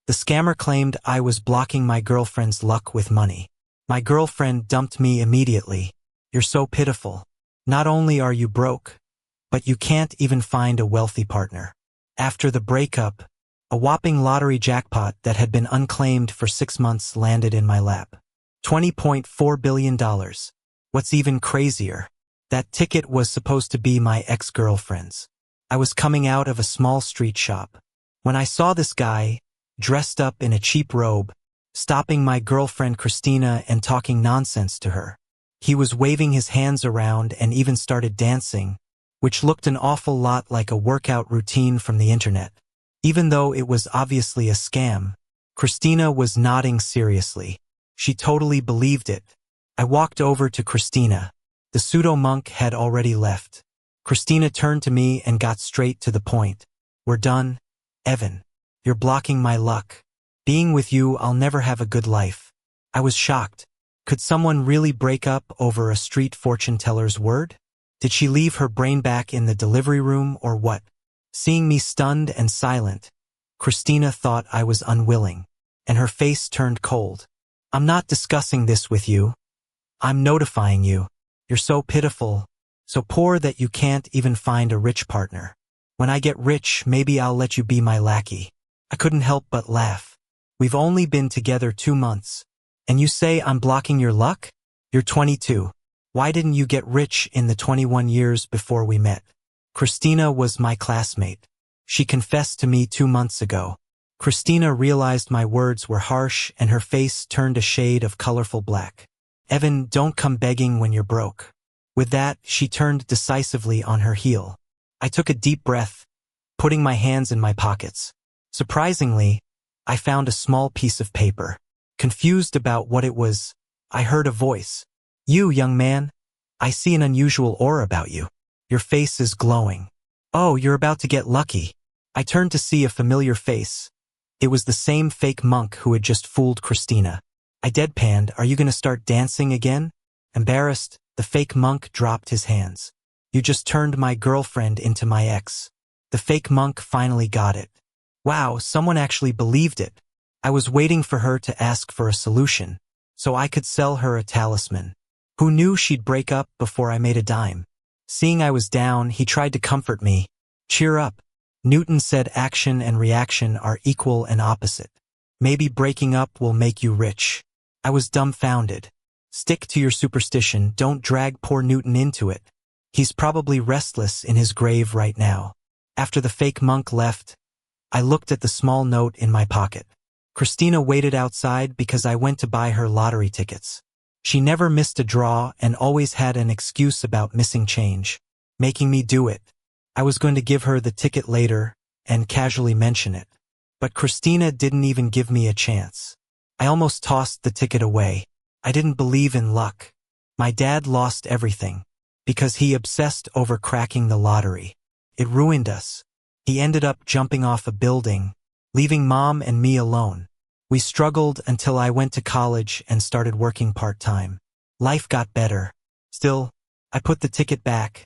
The scammer claimed I was blocking my girlfriend's luck with money. My girlfriend dumped me immediately. You're so pitiful. Not only are you broke, but you can't even find a wealthy partner. After the breakup, a whopping lottery jackpot that had been unclaimed for 6 months landed in my lap. $20.4 billion. What's even crazier? That ticket was supposed to be my ex-girlfriend's. I was coming out of a small street shop when I saw this guy, dressed up in a cheap robe, stopping my girlfriend Christina and talking nonsense to her. He was waving his hands around and even started dancing, which looked an awful lot like a workout routine from the internet. Even though it was obviously a scam, Christina was nodding seriously. She totally believed it. I walked over to Christina. The pseudo-monk had already left. Christina turned to me and got straight to the point. We're done, Evan. You're blocking my luck. Being with you, I'll never have a good life. I was shocked. Could someone really break up over a street fortune teller's word? Did she leave her brain back in the delivery room or what? Seeing me stunned and silent, Christina thought I was unwilling, and her face turned cold. I'm not discussing this with you. I'm notifying you. You're so pitiful, so poor that you can't even find a rich partner. When I get rich, maybe I'll let you be my lackey. I couldn't help but laugh. We've only been together 2 months. And you say I'm blocking your luck? You're 22. Why didn't you get rich in the 21 years before we met? Christina was my classmate. She confessed to me 2 months ago. Christina realized my words were harsh and her face turned a shade of colorful black. Evan, don't come begging when you're broke. With that, she turned decisively on her heel. I took a deep breath, putting my hands in my pockets. Surprisingly, I found a small piece of paper. Confused about what it was, I heard a voice. You, young man, I see an unusual aura about you. Your face is glowing. Oh, you're about to get lucky. I turned to see a familiar face. It was the same fake monk who had just fooled Christina. I deadpanned, are you going to start dancing again? Embarrassed, the fake monk dropped his hands. You just turned my girlfriend into my ex. The fake monk finally got it. Wow, someone actually believed it. I was waiting for her to ask for a solution, so I could sell her a talisman. Who knew she'd break up before I made a dime? Seeing I was down, he tried to comfort me. Cheer up. Newton said action and reaction are equal and opposite. Maybe breaking up will make you rich. I was dumbfounded. Stick to your superstition, don't drag poor Newton into it. He's probably restless in his grave right now. After the fake monk left, I looked at the small note in my pocket. Christina waited outside because I went to buy her lottery tickets. She never missed a draw and always had an excuse about missing change, making me do it. I was going to give her the ticket later and casually mention it. But Christina didn't even give me a chance. I almost tossed the ticket away. I didn't believe in luck. My dad lost everything because he obsessed over cracking the lottery. It ruined us. He ended up jumping off a building, leaving Mom and me alone. We struggled until I went to college and started working part-time. Life got better. Still, I put the ticket back,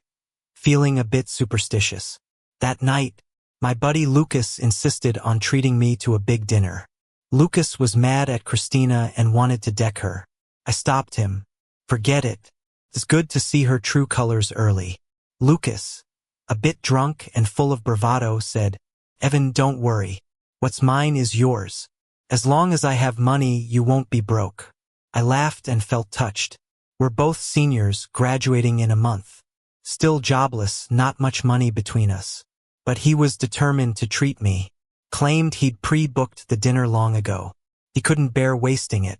feeling a bit superstitious. That night, my buddy Lucas insisted on treating me to a big dinner. Lucas was mad at Christina and wanted to deck her. I stopped him. Forget it. It's good to see her true colors early. Lucas, a bit drunk and full of bravado, said, Evan, don't worry. What's mine is yours. As long as I have money, you won't be broke. I laughed and felt touched. We're both seniors, graduating in a month. Still jobless, not much money between us. But he was determined to treat me. Claimed he'd pre-booked the dinner long ago. He couldn't bear wasting it.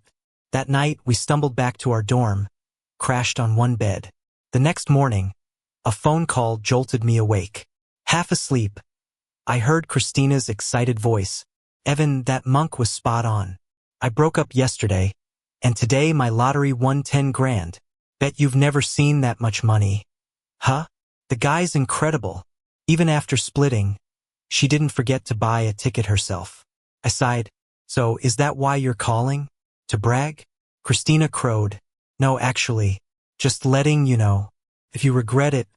That night, we stumbled back to our dorm, crashed on one bed. The next morning, a phone call jolted me awake. Half asleep, I heard Christina's excited voice. Evan, that monk was spot on. I broke up yesterday, and today my lottery won 10 grand. Bet you've never seen that much money. Huh? The guy's incredible. Even after splitting, she didn't forget to buy a ticket herself. I sighed. So is that why you're calling? To brag? Christina crowed. No, actually, just letting you know. If you regret it,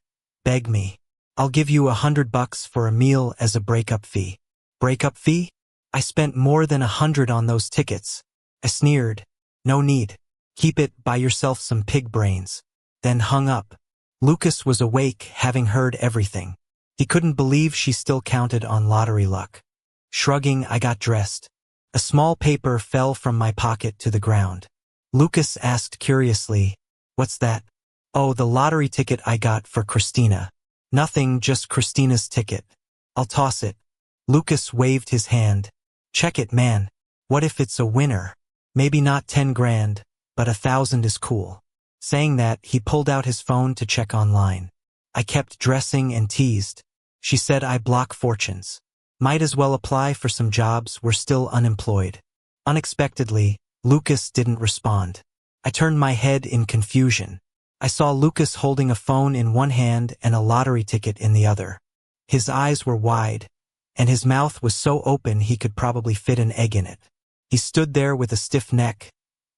beg me. I'll give you $100 for a meal as a breakup fee. Breakup fee? I spent more than 100 on those tickets. I sneered. No need. Keep it, buy yourself some pig brains. Then hung up. Lucas was awake, having heard everything. He couldn't believe she still counted on lottery luck. Shrugging, I got dressed. A small paper fell from my pocket to the ground. Lucas asked curiously, "What's that?" "Oh, the lottery ticket I got for Christina." "Nothing, just Christina's ticket." "I'll toss it." Lucas waved his hand. "Check it, man. What if it's a winner? Maybe not 10 grand, but 1,000 is cool." Saying that, he pulled out his phone to check online. I kept dressing and teased. She said I block fortunes. Might as well apply for some jobs, we're still unemployed. Unexpectedly, Lucas didn't respond. I turned my head in confusion. I saw Lucas holding a phone in one hand and a lottery ticket in the other. His eyes were wide, and his mouth was so open he could probably fit an egg in it. He stood there with a stiff neck,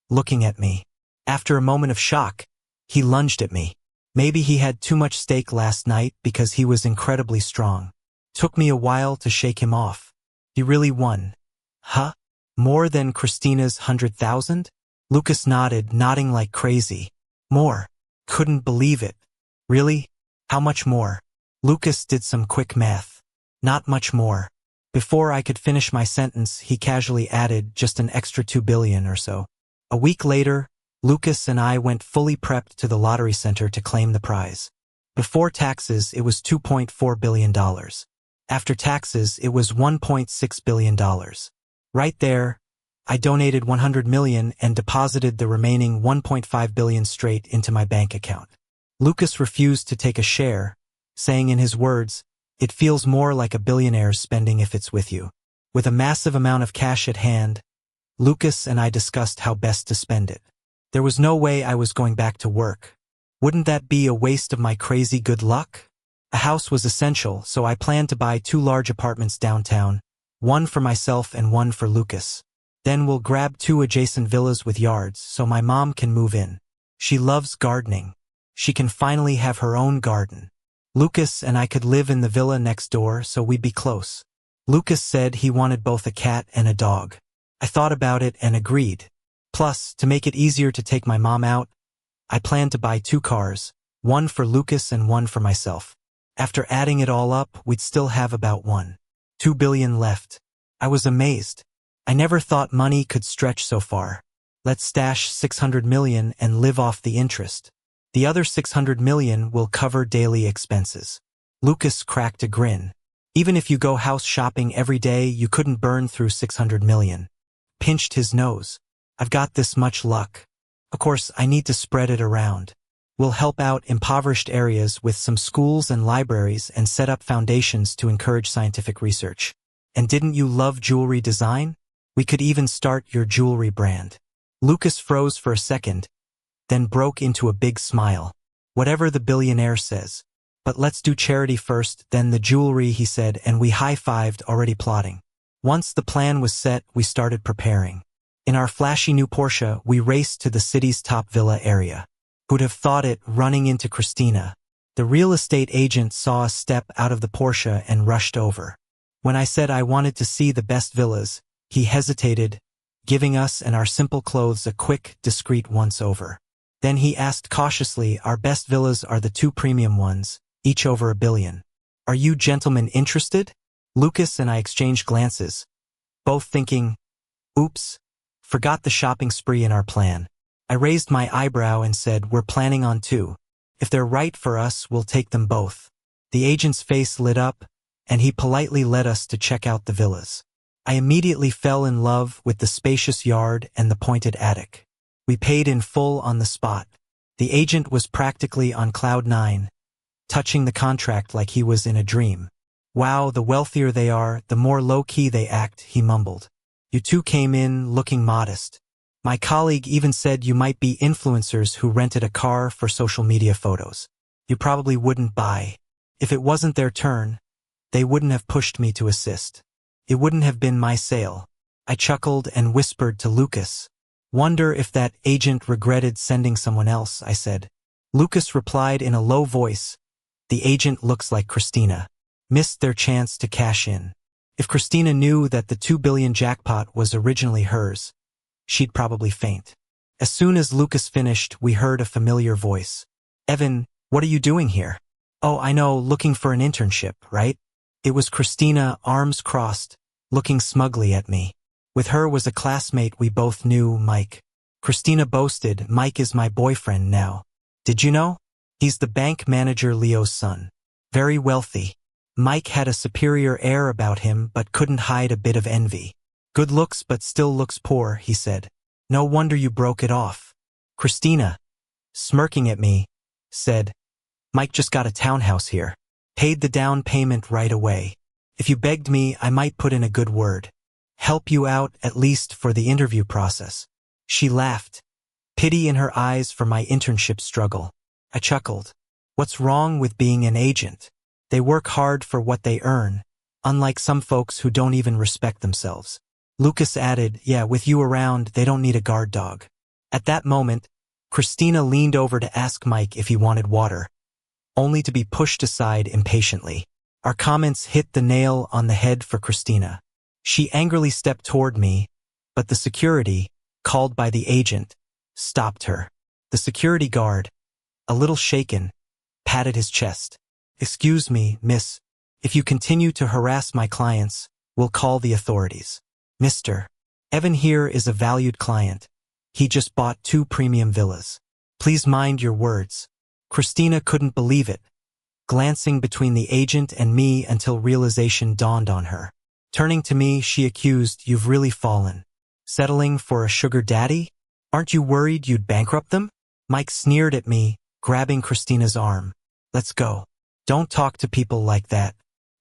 looking at me. After a moment of shock, he lunged at me. Maybe he had too much steak last night because he was incredibly strong. Took me a while to shake him off. He really won. Huh? More than Christina's 100,000? Lucas nodded, nodding like crazy. More. Couldn't believe it. Really? How much more? Lucas did some quick math. Not much more. Before I could finish my sentence, he casually added just an extra 2 billion or so. A week later, Lucas and I went fully prepped to the lottery center to claim the prize. Before taxes, it was $2.4 billion. After taxes, it was $1.6 billion. Right there, I donated 100 million and deposited the remaining 1.5 billion straight into my bank account. Lucas refused to take a share, saying in his words, "It feels more like a billionaire's spending if it's with you." With a massive amount of cash at hand, Lucas and I discussed how best to spend it. There was no way I was going back to work. Wouldn't that be a waste of my crazy good luck? A house was essential, so I planned to buy 2 large apartments downtown, one for myself and one for Lucas. Then we'll grab 2 adjacent villas with yards so my mom can move in. She loves gardening. She can finally have her own garden. Lucas and I could live in the villa next door so we'd be close. Lucas said he wanted both a cat and a dog. I thought about it and agreed. Plus, to make it easier to take my mom out, I planned to buy 2 cars, one for Lucas and one for myself. After adding it all up, we'd still have about 1.2 billion left. I was amazed. I never thought money could stretch so far. Let's stash 600 million and live off the interest. The other 600 million will cover daily expenses. Lucas cracked a grin. Even if you go house shopping every day, you couldn't burn through 600 million. Pinched his nose. I've got this much luck. Of course, I need to spread it around. We'll help out impoverished areas with some schools and libraries and set up foundations to encourage scientific research. And didn't you love jewelry design? We could even start your jewelry brand. Lucas froze for a second, then broke into a big smile. Whatever the billionaire says. But let's do charity first, then the jewelry, he said, and we high-fived, already plotting. Once the plan was set, we started preparing. In our flashy new Porsche, we raced to the city's top villa area. Who'd have thought it, running into Christina? The real estate agent saw us step out of the Porsche and rushed over. When I said I wanted to see the best villas, he hesitated, giving us and our simple clothes a quick, discreet once-over. Then he asked cautiously, "Our best villas are the 2 premium ones, each over $1 billion. Are you gentlemen interested?" Lucas and I exchanged glances, both thinking, oops, forgot the shopping spree in our plan. I raised my eyebrow and said, "We're planning on 2. If they're right for us, we'll take them both." The agent's face lit up, and he politely led us to check out the villas. I immediately fell in love with the spacious yard and the pointed attic. We paid in full on the spot. The agent was practically on cloud 9, touching the contract like he was in a dream. "Wow, the wealthier they are, the more low-key they act," he mumbled. "You 2 came in looking modest. My colleague even said you might be influencers who rented a car for social media photos. You probably wouldn't buy. If it wasn't their turn, they wouldn't have pushed me to assist. It wouldn't have been my sale." I chuckled and whispered to Lucas. "Wonder if that agent regretted sending someone else," I said. Lucas replied in a low voice, "The agent looks like Christina. Missed their chance to cash in." If Christina knew that the 2 billion jackpot was originally hers, she'd probably faint. As soon as Lucas finished, we heard a familiar voice. Evan, what are you doing here? Oh, I know, looking for an internship, right? It was Christina, arms crossed, looking smugly at me. With her was a classmate we both knew, Mike. Christina boasted, Mike is my boyfriend now. Did you know? He's the bank manager Leo's son. Very wealthy. Mike had a superior air about him but couldn't hide a bit of envy. Good looks but still looks poor, he said. No wonder you broke it off. Christina, smirking at me, said, Mike just got a townhouse here. Paid the down payment right away. If you begged me, I might put in a good word. Help you out, at least for the interview process. She laughed, pity in her eyes for my internship struggle. I chuckled. What's wrong with being an agent? They work hard for what they earn, unlike some folks who don't even respect themselves. Lucas added, yeah, with you around, they don't need a guard dog. At that moment, Christina leaned over to ask Mike if he wanted water, only to be pushed aside impatiently. Our comments hit the nail on the head for Christina. She angrily stepped toward me, but the security, called by the agent, stopped her. The security guard, a little shaken, patted his chest. Excuse me, miss. If you continue to harass my clients, we'll call the authorities. Mr. Evan here is a valued client. He just bought 2 premium villas. Please mind your words. Christina couldn't believe it, glancing between the agent and me until realization dawned on her. Turning to me, she accused, you've really fallen. Settling for a sugar daddy? Aren't you worried you'd bankrupt them? Mike sneered at me, grabbing Christina's arm. Let's go. Don't talk to people like that.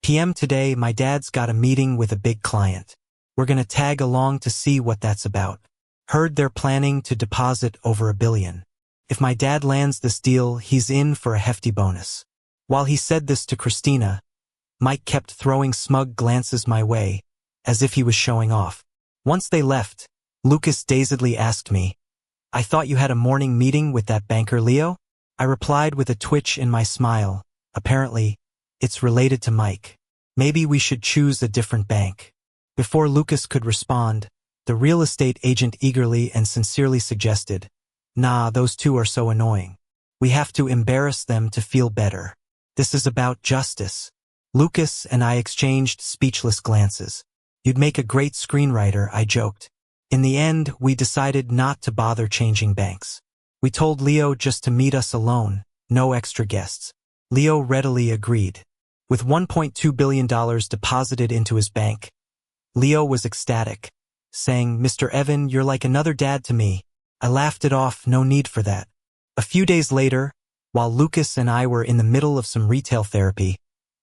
PM today, my dad's got a meeting with a big client. We're gonna tag along to see what that's about. Heard they're planning to deposit over $1 billion. If my dad lands this deal, he's in for a hefty bonus. While he said this to Christina, Mike kept throwing smug glances my way, as if he was showing off. Once they left, Lucas dazedly asked me, I thought you had a morning meeting with that banker Leo? I replied with a twitch in my smile. Apparently, it's related to Mike. Maybe we should choose a different bank. Before Lucas could respond, the real estate agent eagerly and sincerely suggested, nah, those two are so annoying. We have to embarrass them to feel better. This is about justice. Lucas and I exchanged speechless glances. You'd make a great screenwriter, I joked. In the end, we decided not to bother changing banks. We told Leo just to meet us alone, no extra guests. Leo readily agreed. With $1.2 billion deposited into his bank, Leo was ecstatic, saying, Mr. Evan, you're like another dad to me. I laughed it off, no need for that. A few days later, while Lucas and I were in the middle of some retail therapy,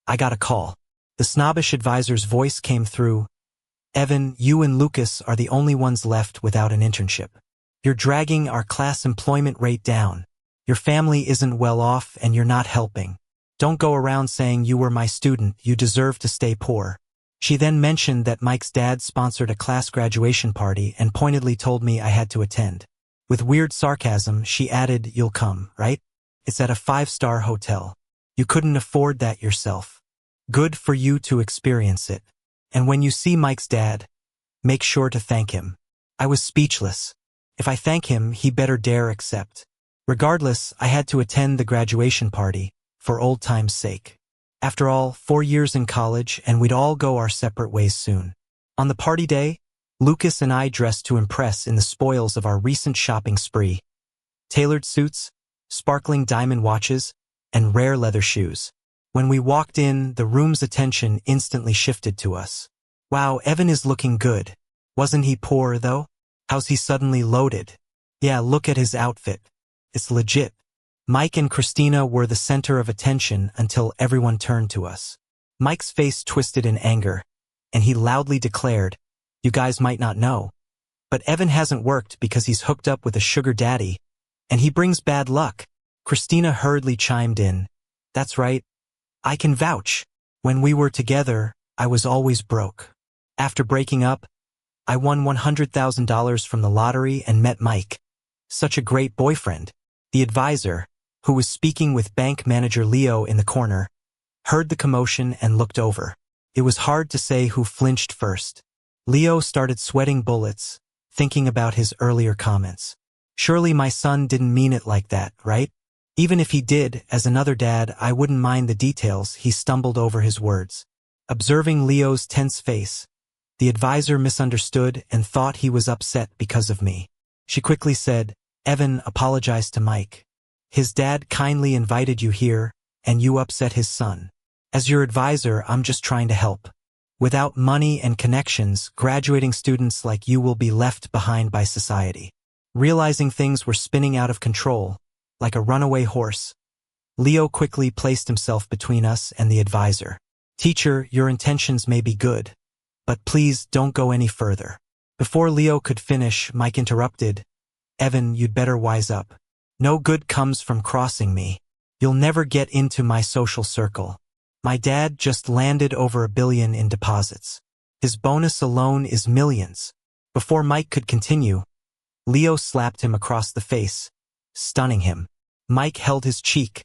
I got a call. The snobbish advisor's voice came through. Evan, you and Lucas are the only ones left without an internship. You're dragging our class employment rate down. Your family isn't well off and you're not helping. Don't go around saying you were my student, you deserve to stay poor. She then mentioned that Mike's dad sponsored a class graduation party and pointedly told me I had to attend. With weird sarcasm, she added, you'll come, right? It's at a 5-star hotel. You couldn't afford that yourself. Good for you to experience it. And when you see Mike's dad, make sure to thank him. I was speechless. If I thank him, he better dare accept. Regardless, I had to attend the graduation party, for old time's sake. After all, 4 years in college, and we'd all go our separate ways soon. On the party day, Lucas and I dressed to impress in the spoils of our recent shopping spree. Tailored suits, sparkling diamond watches, and rare leather shoes. When we walked in, the room's attention instantly shifted to us. Wow, Evan is looking good. Wasn't he poor, though? How's he suddenly loaded? Yeah, look at his outfit. It's legit. Mike and Christina were the center of attention until everyone turned to us. Mike's face twisted in anger, and he loudly declared, you guys might not know, but Evan hasn't worked because he's hooked up with a sugar daddy, and he brings bad luck. Christina hurriedly chimed in, that's right. I can vouch. When we were together, I was always broke. After breaking up, I won $100,000 from the lottery and met Mike. Such a great boyfriend. The advisor, who was speaking with bank manager Leo in the corner, heard the commotion and looked over. It was hard to say who flinched first. Leo started sweating bullets, thinking about his earlier comments. Surely my son didn't mean it like that, right? Even if he did, as another dad, I wouldn't mind the details. He stumbled over his words. Observing Leo's tense face, the advisor misunderstood and thought he was upset because of me. She quickly said, Evan apologized to Mike. His dad kindly invited you here, and you upset his son. As your advisor, I'm just trying to help. Without money and connections, graduating students like you will be left behind by society. Realizing things were spinning out of control, like a runaway horse, Leo quickly placed himself between us and the advisor. Teacher, your intentions may be good, but please don't go any further. Before Leo could finish, Mike interrupted. Evan, you'd better wise up. No good comes from crossing me. You'll never get into my social circle. My dad just landed over $1 billion in deposits. His bonus alone is millions. Before Mike could continue, Leo slapped him across the face, stunning him. Mike held his cheek,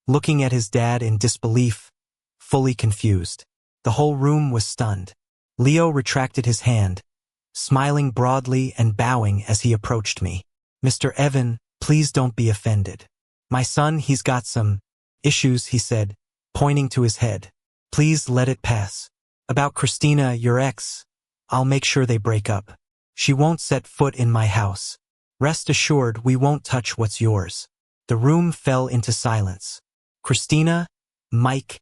looking at his dad in disbelief, fully confused. The whole room was stunned. Leo retracted his hand, smiling broadly and bowing as he approached me. Mr. Evan, please don't be offended. My son, he's got some issues, he said, pointing to his head. Please let it pass. About Christina, your ex, I'll make sure they break up. She won't set foot in my house. Rest assured, we won't touch what's yours. The room fell into silence. Christina, Mike,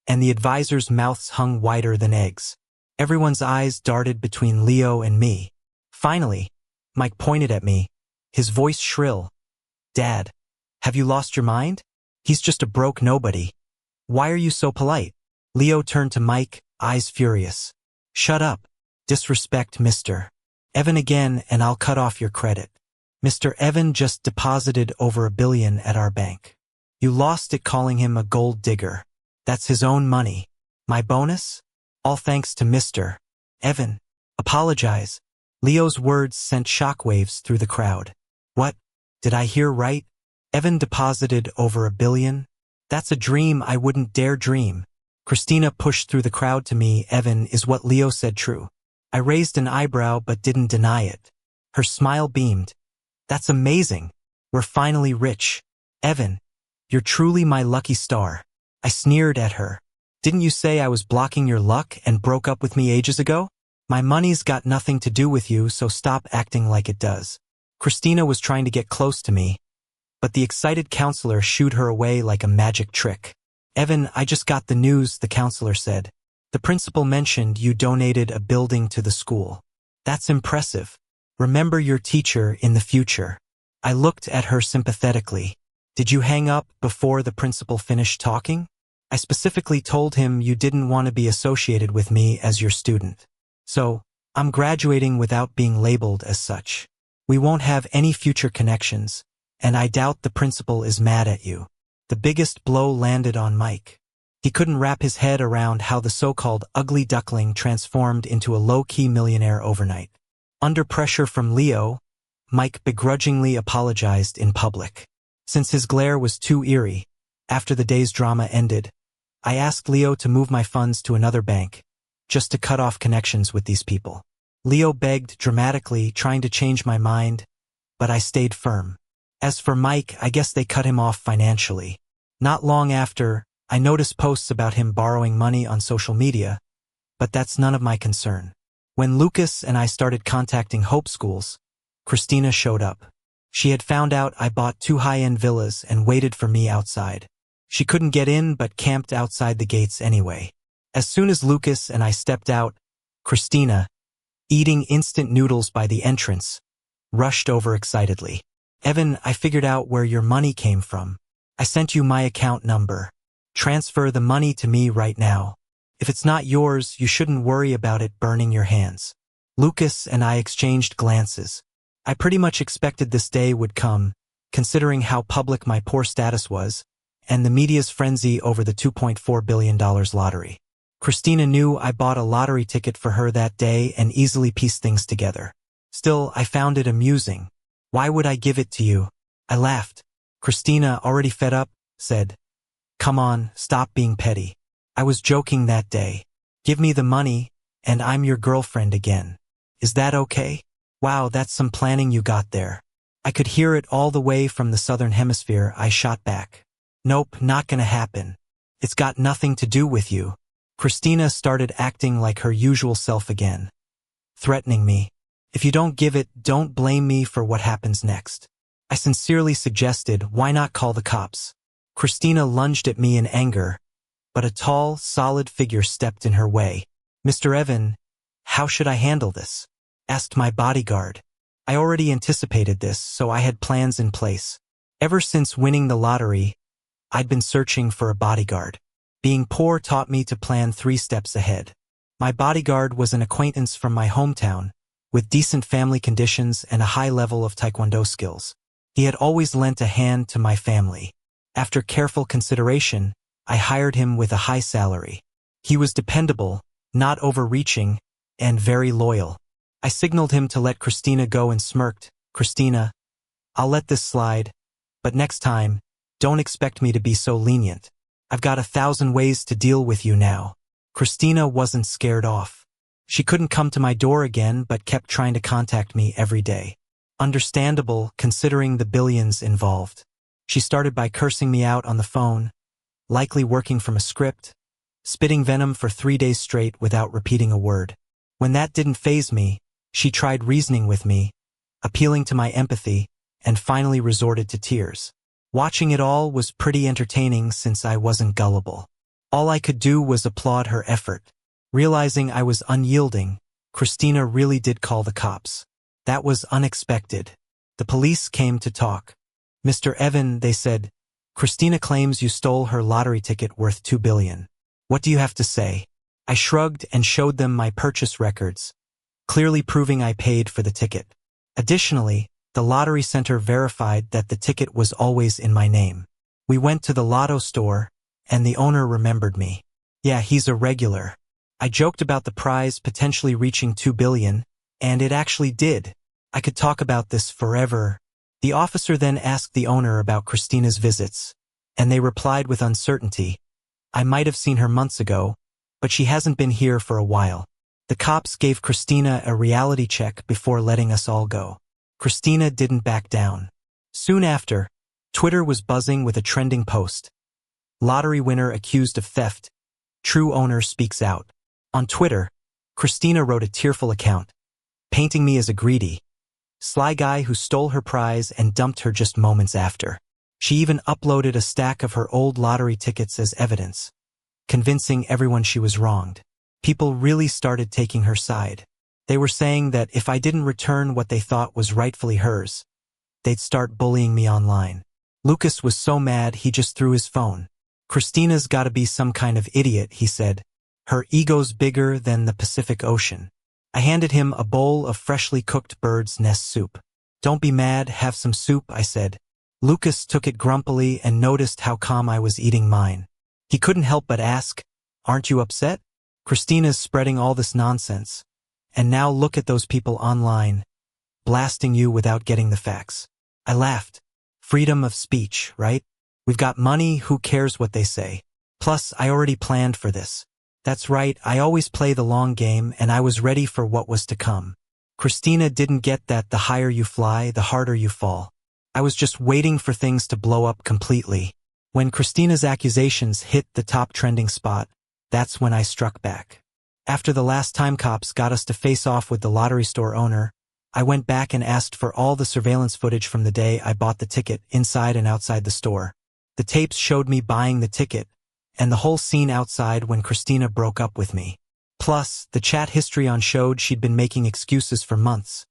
and the advisor's mouths hung wider than eggs. Everyone's eyes darted between Leo and me. Finally, Mike pointed at me, his voice shrill. Dad, have you lost your mind? He's just a broke nobody. Why are you so polite? Leo turned to Mike, eyes furious. Shut up. Disrespect Mr. Evan again and I'll cut off your credit. Mr. Evan just deposited over $1 billion at our bank. You lost it calling him a gold digger. That's his own money. My bonus? All thanks to Mr. Evan. Apologize. Leo's words sent shockwaves through the crowd. What? Did I hear right? Evan deposited over $1 billion? That's a dream I wouldn't dare dream. Christina pushed through the crowd to me. Evan, is what Leo said true? I raised an eyebrow but didn't deny it. Her smile beamed. That's amazing. We're finally rich. Evan, you're truly my lucky star. I sneered at her. Didn't you say I was blocking your luck and broke up with me ages ago? My money's got nothing to do with you, so stop acting like it does. Christina was trying to get close to me, but the excited counselor shooed her away like a magic trick. Evan, I just got the news, the counselor said. The principal mentioned you donated a building to the school. That's impressive. Remember your teacher in the future. I looked at her sympathetically. Did you hang up before the principal finished talking? I specifically told him you didn't want to be associated with me as your student. So, I'm graduating without being labeled as such. We won't have any future connections, and I doubt the principal is mad at you. The biggest blow landed on Mike. He couldn't wrap his head around how the so-called ugly duckling transformed into a low-key millionaire overnight. Under pressure from Leo, Mike begrudgingly apologized in public. Since his glare was too eerie, after the day's drama ended, I asked Leo to move my funds to another bank, just to cut off connections with these people. Leo begged dramatically, trying to change my mind, but I stayed firm. As for Mike, I guess they cut him off financially. Not long after, I noticed posts about him borrowing money on social media, but that's none of my concern. When Lucas and I started contacting Hope schools, Christina showed up. She had found out I bought 2 high-end villas and waited for me outside. She couldn't get in but camped outside the gates anyway. As soon as Lucas and I stepped out, Christina, eating instant noodles by the entrance, rushed over excitedly. Evan, I figured out where your money came from. I sent you my account number. Transfer the money to me right now. If it's not yours, you shouldn't worry about it burning your hands. Lucas and I exchanged glances. I pretty much expected this day would come, considering how public my poor status was, and the media's frenzy over the $2.4 billion lottery. Christina knew I bought a lottery ticket for her that day and easily pieced things together. Still, I found it amusing. Why would I give it to you? I laughed. Christina, already fed up, said, Come on, stop being petty. I was joking that day. Give me the money, and I'm your girlfriend again. Is that okay? Wow, that's some planning you got there. I could hear it all the way from the southern hemisphere. I shot back. Nope, not gonna happen. It's got nothing to do with you. Christina started acting like her usual self again, threatening me. If you don't give it, don't blame me for what happens next. I sincerely suggested, why not call the cops? Christina lunged at me in anger, but a tall, solid figure stepped in her way. Mr. Evan, how should I handle this? Asked my bodyguard. I already anticipated this, so I had plans in place. Ever since winning the lottery, I'd been searching for a bodyguard. Being poor taught me to plan 3 steps ahead. My bodyguard was an acquaintance from my hometown, with decent family conditions and a high level of taekwondo skills. He had always lent a hand to my family. After careful consideration, I hired him with a high salary. He was dependable, not overreaching, and very loyal. I signaled him to let Christina go and smirked, Christina, I'll let this slide, but next time, don't expect me to be so lenient. I've got 1,000 ways to deal with you now. Christina wasn't scared off. She couldn't come to my door again but kept trying to contact me every day. Understandable, considering the billions involved. She started by cursing me out on the phone, likely working from a script, spitting venom for 3 days straight without repeating a word. When that didn't faze me, she tried reasoning with me, appealing to my empathy, and finally resorted to tears. Watching it all was pretty entertaining since I wasn't gullible. All I could do was applaud her effort. Realizing I was unyielding, Christina really did call the cops. That was unexpected. The police came to talk. Mr. Evan, they said, Christina claims you stole her lottery ticket worth $2 billion. What do you have to say? I shrugged and showed them my purchase records, clearly proving I paid for the ticket. Additionally, the lottery center verified that the ticket was always in my name. We went to the lotto store, and the owner remembered me. Yeah, he's a regular. I joked about the prize potentially reaching $2 billion, and it actually did. I could talk about this forever. The officer then asked the owner about Christina's visits, and they replied with uncertainty. I might have seen her months ago, but she hasn't been here for a while. The cops gave Christina a reality check before letting us all go. Christina didn't back down. Soon after, Twitter was buzzing with a trending post. Lottery winner accused of theft. True owner speaks out. On Twitter, Christina wrote a tearful account, painting me as a greedy, sly guy who stole her prize and dumped her just moments after. She even uploaded a stack of her old lottery tickets as evidence, convincing everyone she was wronged. People really started taking her side. They were saying that if I didn't return what they thought was rightfully hers, they'd start bullying me online. Lucas was so mad he just threw his phone. Christina's gotta be some kind of idiot, he said. Her ego's bigger than the Pacific Ocean. I handed him a bowl of freshly cooked bird's nest soup. Don't be mad, have some soup, I said. Lucas took it grumpily and noticed how calm I was eating mine. He couldn't help but ask, aren't you upset? Christina's spreading all this nonsense. And now look at those people online, blasting you without getting the facts. I laughed. Freedom of speech, right? We've got money, who cares what they say? Plus, I already planned for this. That's right, I always play the long game and I was ready for what was to come. Christina didn't get that the higher you fly, the harder you fall. I was just waiting for things to blow up completely. When Christina's accusations hit the top trending spot, that's when I struck back. After the last time cops got us to face off with the lottery store owner, I went back and asked for all the surveillance footage from the day I bought the ticket inside and outside the store. The tapes showed me buying the ticket, and the whole scene outside when Christina broke up with me. Plus, the chat history on showed she'd been making excuses for months,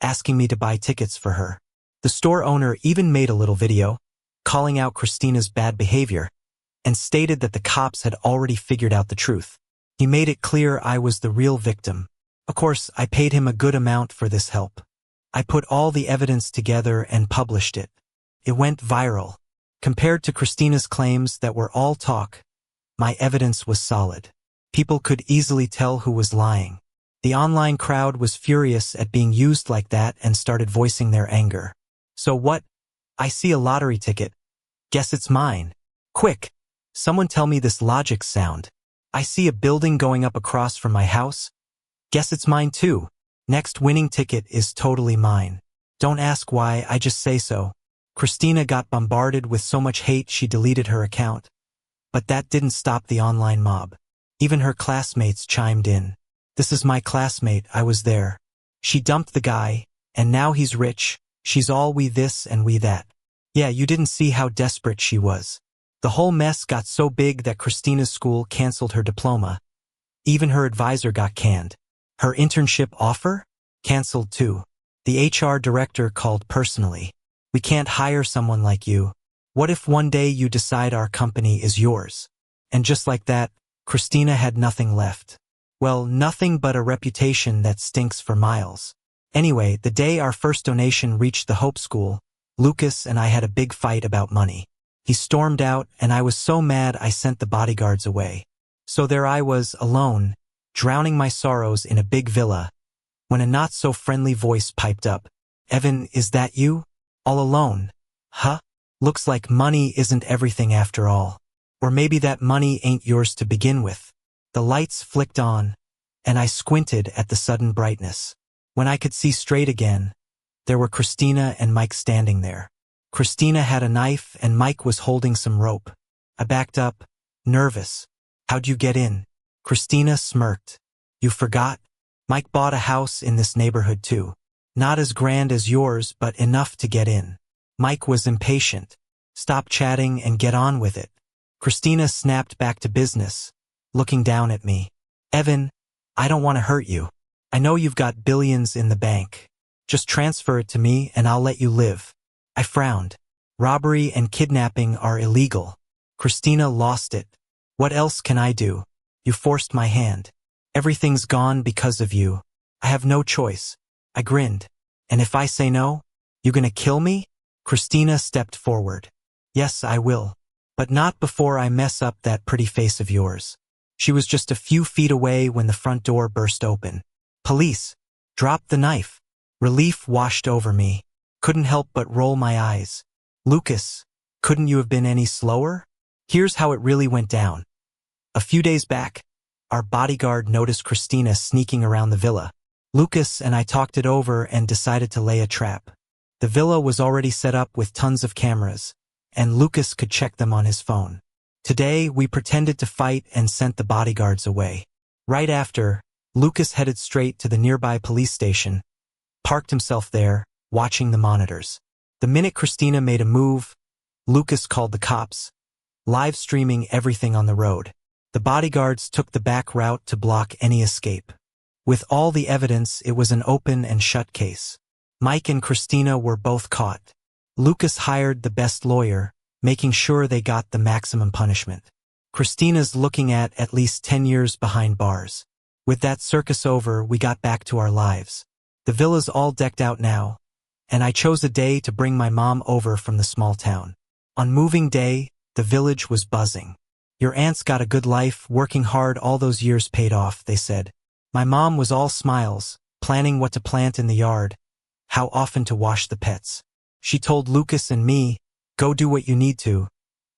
asking me to buy tickets for her. The store owner even made a little video, calling out Christina's bad behavior, and stated that the cops had already figured out the truth. He made it clear I was the real victim. Of course, I paid him a good amount for this help. I put all the evidence together and published it. It went viral. Compared to Christina's claims that were all talk, my evidence was solid. People could easily tell who was lying. The online crowd was furious at being used like that and started voicing their anger. So what? I see a lottery ticket. Guess it's mine. Quick! Someone tell me this logic sound. I see a building going up across from my house. Guess it's mine too. Next winning ticket is totally mine. Don't ask why, I just say so. Christina got bombarded with so much hate she deleted her account. But that didn't stop the online mob. Even her classmates chimed in. This is my classmate, I was there. She dumped the guy, and now he's rich. She's all we this and we that. Yeah, you didn't see how desperate she was. The whole mess got so big that Christina's school canceled her diploma. Even her advisor got canned. Her internship offer? Canceled too. The HR director called personally. We can't hire someone like you. What if one day you decide our company is yours? And just like that, Christina had nothing left. Well, nothing but a reputation that stinks for miles. Anyway, the day our first donation reached the Hope School, Lucas and I had a big fight about money. He stormed out, and I was so mad I sent the bodyguards away. So there I was, alone, drowning my sorrows in a big villa, when a not-so-friendly voice piped up. Evan, is that you? All alone? Huh? Looks like money isn't everything after all. Or maybe that money ain't yours to begin with. The lights flicked on, and I squinted at the sudden brightness. When I could see straight again, there were Christina and Mike standing there. Christina had a knife and Mike was holding some rope. I backed up, nervous. How'd you get in? Christina smirked. You forgot? Mike bought a house in this neighborhood too. Not as grand as yours, but enough to get in. Mike was impatient. Stop chatting and get on with it. Christina snapped back to business, looking down at me. Evan, I don't want to hurt you. I know you've got billions in the bank. Just transfer it to me and I'll let you live. I frowned. Robbery and kidnapping are illegal. Christina lost it. What else can I do? You forced my hand. Everything's gone because of you. I have no choice. I grinned. And if I say no, you gonna kill me? Christina stepped forward. Yes, I will. But not before I mess up that pretty face of yours. She was just a few feet away when the front door burst open. Police! Drop the knife. Relief washed over me. Couldn't help but roll my eyes. Lucas, couldn't you have been any slower? Here's how it really went down. A few days back, our bodyguard noticed Christina sneaking around the villa. Lucas and I talked it over and decided to lay a trap. The villa was already set up with tons of cameras, and Lucas could check them on his phone. Today, we pretended to fight and sent the bodyguards away. Right after, Lucas headed straight to the nearby police station, parked himself there, watching the monitors. The minute Christina made a move, Lucas called the cops, live streaming everything on the road. The bodyguards took the back route to block any escape. With all the evidence, it was an open and shut case. Mike and Christina were both caught. Lucas hired the best lawyer, making sure they got the maximum punishment. Christina's looking at least 10 years behind bars. With that circus over, we got back to our lives. The villa's all decked out now, and I chose a day to bring my mom over from the small town. On moving day, the village was buzzing. Your aunt's got a good life, working hard, all those years paid off, they said. My mom was all smiles, planning what to plant in the yard, how often to wash the pets. She told Lucas and me, go do what you need to.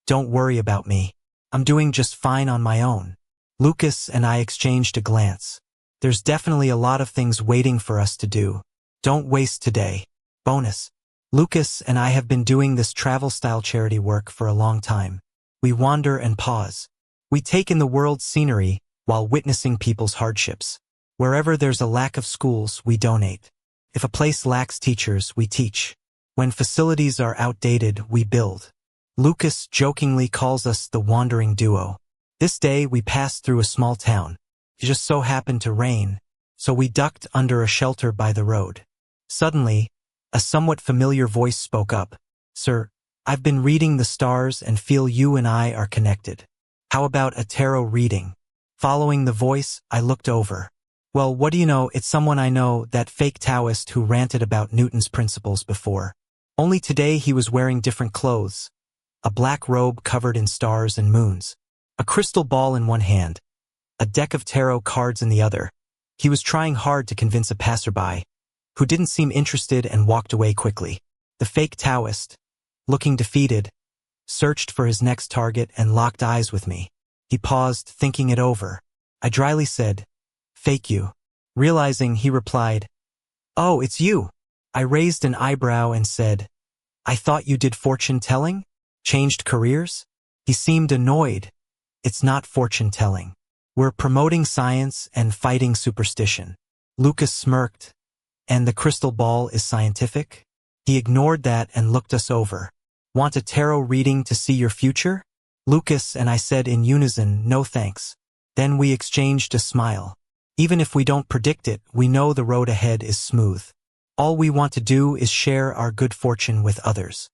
Don't worry about me. I'm doing just fine on my own. Lucas and I exchanged a glance. There's definitely a lot of things waiting for us to do. Don't waste today. Bonus. Lucas and I have been doing this travel-style charity work for a long time. We wander and pause. We take in the world's scenery while witnessing people's hardships. Wherever there's a lack of schools, we donate. If a place lacks teachers, we teach. When facilities are outdated, we build. Lucas jokingly calls us the wandering duo. This day we passed through a small town. It just so happened to rain, so we ducked under a shelter by the road. Suddenly, a somewhat familiar voice spoke up. Sir, I've been reading the stars and feel you and I are connected. How about a tarot reading? Following the voice, I looked over. Well, what do you know, it's someone I know, that fake Taoist who ranted about Newton's principles before. Only today he was wearing different clothes. A black robe covered in stars and moons. A crystal ball in one hand. A deck of tarot cards in the other. He was trying hard to convince a passerby, who didn't seem interested and walked away quickly. The fake Taoist, looking defeated, searched for his next target and locked eyes with me. He paused, thinking it over. I dryly said, "Fake you." Realizing, he replied, "Oh, it's you." I raised an eyebrow and said, "I thought you did fortune-telling? Changed careers?" He seemed annoyed. "It's not fortune-telling. We're promoting science and fighting superstition." Lucas smirked. "And the crystal ball is scientific?" He ignored that and looked us over. "Want a tarot reading to see your future?" Lucas and I said in unison, "No thanks." Then we exchanged a smile. Even if we don't predict it, we know the road ahead is smooth. All we want to do is share our good fortune with others.